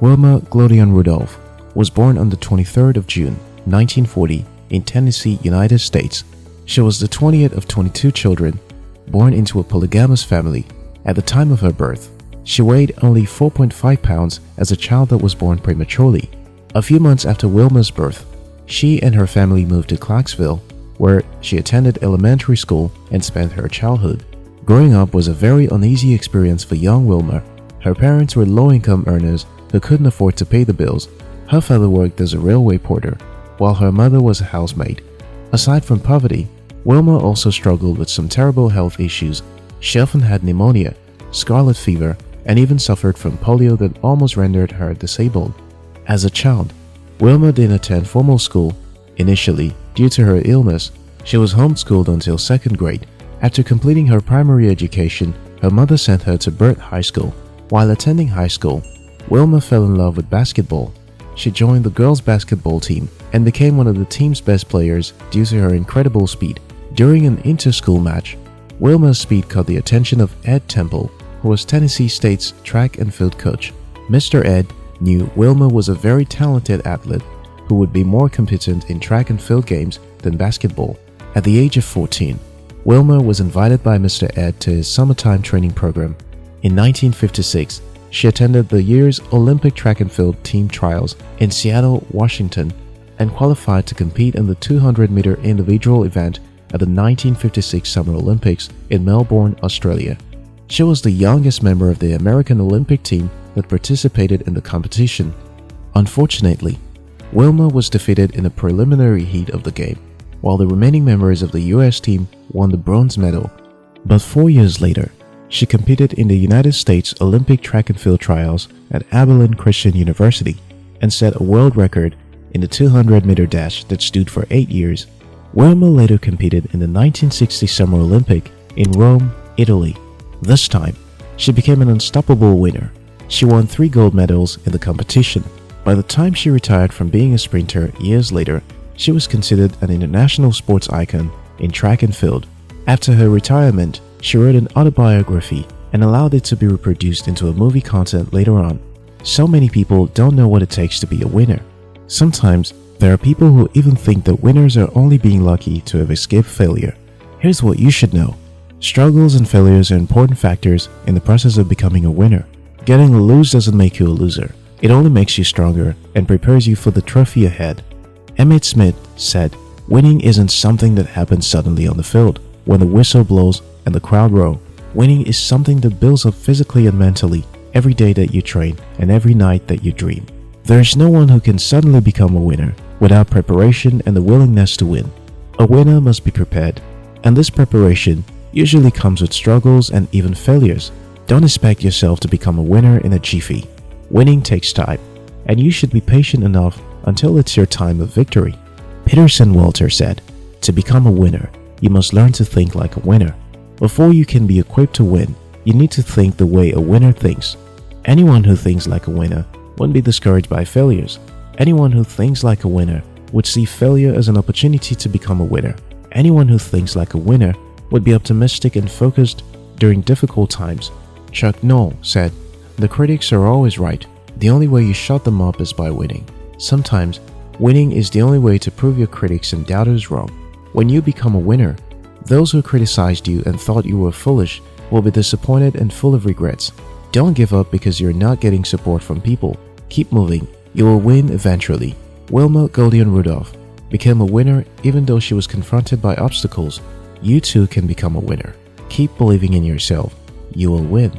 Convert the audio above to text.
Wilma Glodean Rudolph was born on the 23rd of June, 1940 in Tennessee, United States. She was the 20th of 22 children born into a polygamous family. At the time of her birth, she weighed only 4.5 pounds as a child that was born prematurely. A few months after Wilma's birth, she and her family moved to Clarksville, where she attended elementary school and spent her childhood. Growing up was a very uneasy experience for young Wilma. Her parents were low-income earners who couldn't afford to pay the bills. Her father worked as a railway porter, while her mother was a housemaid. Aside from poverty, Wilma also struggled with some terrible health issues. She often had pneumonia, scarlet fever, and even suffered from polio that almost rendered her disabled. As a child, Wilma didn't attend formal school. Initially, due to her illness, she was homeschooled until 2nd grade. After completing her primary education, her mother sent her to Burt High School. While attending high school, Wilma fell in love with basketball. She joined the girls' basketball team and became one of the team's best players due to her incredible speed. During an inter-school match, Wilma's speed caught the attention of Ed Temple, who was Tennessee State's track and field coach. Mr. Ed knew Wilma was a very talented athlete who would be more competent in track and field games than basketball. At the age of 14, Wilma was invited by Mr. Ed to his summertime training program. In 1956, she attended the year's Olympic track and field team trials in Seattle, Washington, and qualified to compete in the 200-meter individual event at the 1956 Summer Olympics in Melbourne, Australia. She was the youngest member of the American Olympic team that participated in the competition. Unfortunately, Wilma was defeated in the preliminary heat of the game, while the remaining members of the US team won the bronze medal. But 4 years later, she competed in the United States Olympic track and field trials at Abilene Christian University and set a world record in the 200-meter dash that stood for 8 years. Wilma later competed in the 1960 Summer Olympic in Rome, Italy. This time, she became an unstoppable winner. She won 3 gold medals in the competition. By the time she retired from being a sprinter years later, she was considered an international sports icon in track and field. After her retirement, she wrote an autobiography and allowed it to be reproduced into a movie content later on. So many people don't know what it takes to be a winner. Sometimes, there are people who even think that winners are only being lucky to have escaped failure. Here's what you should know. Struggles and failures are important factors in the process of becoming a winner. Getting a lose doesn't make you a loser. It only makes you stronger and prepares you for the trophy ahead. Emmitt Smith said, "Winning isn't something that happens suddenly on the field, when the whistle blows and the crowd roar. Winning is something that builds up physically and mentally every day that you train and every night that you dream." There is no one who can suddenly become a winner without preparation and the willingness to win. A winner must be prepared, and this preparation usually comes with struggles and even failures. Don't expect yourself to become a winner in a jiffy. Winning takes time, and you should be patient enough until it's your time of victory. Peterson Walter said, "To become a winner, you must learn to think like a winner. Before you can be equipped to win, you need to think the way a winner thinks. Anyone who thinks like a winner won't be discouraged by failures. Anyone who thinks like a winner would see failure as an opportunity to become a winner. Anyone who thinks like a winner would be optimistic and focused during difficult times." Chuck Noll said, "The critics are always right. The only way you shut them up is by winning. Sometimes, winning is the only way to prove your critics and doubters wrong. When you become a winner, those who criticized you and thought you were foolish will be disappointed and full of regrets. Don't give up because you're not getting support from people. Keep moving. You will win eventually." Wilma Glodean Rudolph became a winner even though she was confronted by obstacles. You too can become a winner. Keep believing in yourself. You will win.